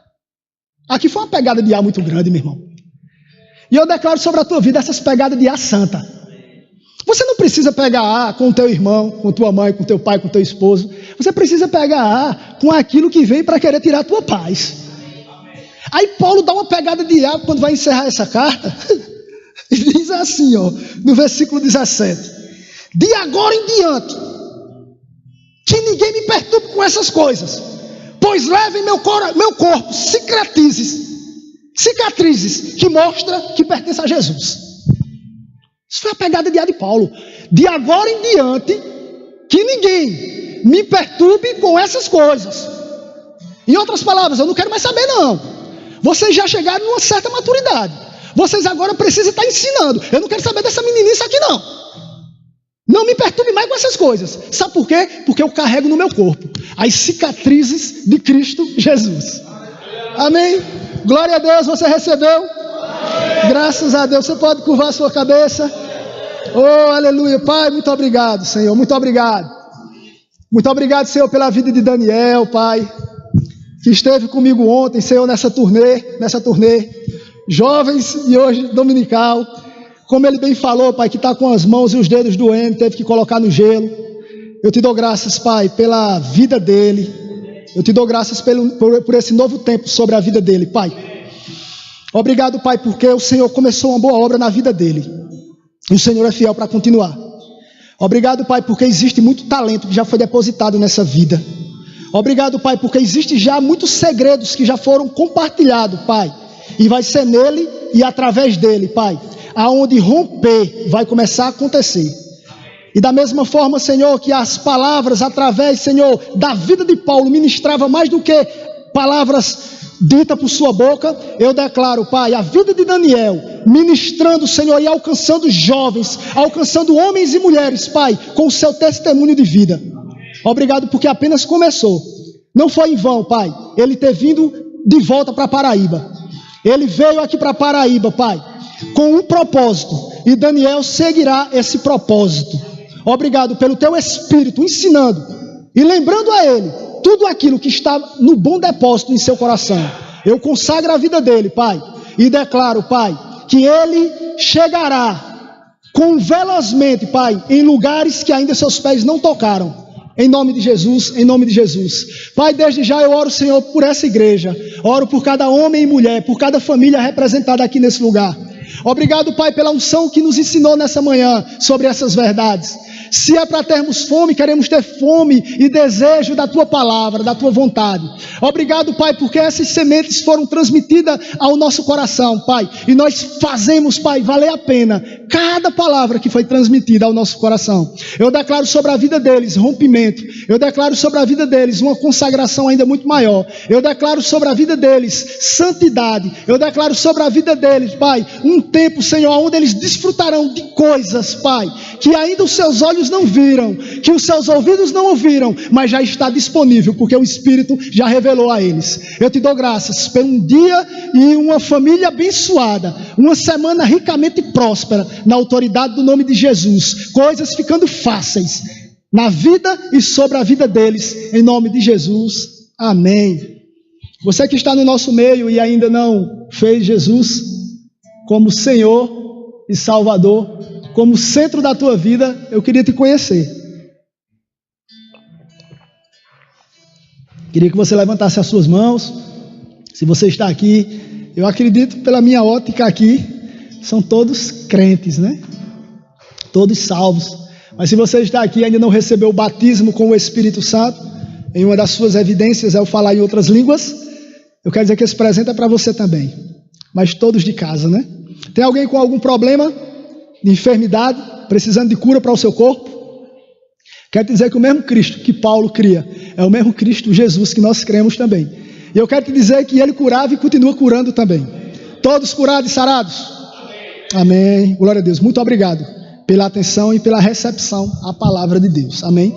Aqui foi uma pegada de ar muito grande, meu irmão. E eu declaro sobre a tua vida essas pegadas de ar santa. Você não precisa pegar ar com o teu irmão, com tua mãe, com teu pai, com teu esposo. Você precisa pegar ar com aquilo que vem para querer tirar a tua paz. Aí Paulo dá uma pegada de ar quando vai encerrar essa carta. E diz assim, ó, no versículo 17: de agora em diante, que ninguém me perturbe com essas coisas, pois levem meu corpo cicatrizes que mostra que pertence a Jesus. Isso foi a pegada de ar de Paulo. De agora em diante, que ninguém me perturbe com essas coisas. Em outras palavras, eu não quero mais saber não. Vocês já chegaram numa certa maturidade. Vocês agora precisam estar ensinando. Eu não quero saber dessa meninice aqui não. Não me perturbe mais com essas coisas. Sabe por quê? Porque eu carrego no meu corpo as cicatrizes de Cristo Jesus. Amém? Glória a Deus, você recebeu? Graças a Deus. Você pode curvar a sua cabeça. Oh, aleluia. Pai, muito obrigado, Senhor. Muito obrigado. Muito obrigado, Senhor, pela vida de Daniel, Pai, que esteve comigo ontem, Senhor, nessa turnê, jovens e hoje dominical. Como ele bem falou, Pai, que está com as mãos e os dedos doendo, teve que colocar no gelo. Eu te dou graças, Pai, pela vida dele. Eu te dou graças por esse novo tempo sobre a vida dele, Pai. Obrigado, Pai, porque o Senhor começou uma boa obra na vida dele. E o Senhor é fiel para continuar. Obrigado, Pai, porque existe muito talento que já foi depositado nessa vida. Obrigado, Pai, porque existe já muitos segredos que já foram compartilhados, Pai. E vai ser nele e através dele, Pai, aonde romper vai começar a acontecer. E da mesma forma, Senhor, que as palavras através, Senhor, da vida de Paulo ministrava mais do que palavras ditas por sua boca, eu declaro, Pai, a vida de Daniel, ministrando, Senhor, e alcançando jovens, alcançando homens e mulheres, Pai, com o seu testemunho de vida. Obrigado porque apenas começou. Não foi em vão, Pai, ele ter vindo de volta para Paraíba. Ele veio aqui para Paraíba, Pai, com um propósito. E Daniel seguirá esse propósito. Obrigado pelo teu Espírito ensinando e lembrando a ele tudo aquilo que está no bom depósito em seu coração. Eu consagro a vida dele, Pai, e declaro, Pai, que ele chegará com velozmente, Pai, em lugares que ainda seus pés não tocaram. Em nome de Jesus, em nome de Jesus. Pai, desde já eu oro, Senhor, por essa igreja. Oro por cada homem e mulher, por cada família representada aqui nesse lugar. Obrigado, Pai, pela unção que nos ensinou nessa manhã sobre essas verdades. Se é para termos fome, queremos ter fome e desejo da Tua palavra, da Tua vontade. Obrigado, Pai, porque essas sementes foram transmitidas ao nosso coração, Pai. E nós fazemos, Pai, valer a pena cada palavra que foi transmitida ao nosso coração. Eu declaro sobre a vida deles rompimento. Eu declaro sobre a vida deles uma consagração ainda muito maior. Eu declaro sobre a vida deles santidade. Eu declaro sobre a vida deles, Pai, um tempo, Senhor, onde eles desfrutarão de coisas, Pai, que ainda os seus olhos não viram, que os seus ouvidos não ouviram, mas já está disponível, porque o Espírito já revelou a eles. Eu te dou graças por um dia e uma família abençoada, uma semana ricamente próspera, na autoridade do nome de Jesus, coisas ficando fáceis na vida e sobre a vida deles, em nome de Jesus, amém. Você que está no nosso meio e ainda não fez Jesus como Senhor e Salvador, como centro da tua vida, eu queria te conhecer. Queria que você levantasse as suas mãos. Se você está aqui, eu acredito pela minha ótica aqui, são todos crentes, né? Todos salvos. Mas se você está aqui e ainda não recebeu o batismo com o Espírito Santo, em uma das suas evidências é o falar em outras línguas, eu quero dizer que esse presente é para você também. Mas todos de casa, né? Tem alguém com algum problema de enfermidade, precisando de cura para o seu corpo? Quero te dizer que o mesmo Cristo que Paulo cria é o mesmo Cristo Jesus que nós cremos também. E eu quero te dizer que ele curava e continua curando também. Todos curados e sarados? Amém. Amém. Glória a Deus. Muito obrigado pela atenção e pela recepção à palavra de Deus. Amém.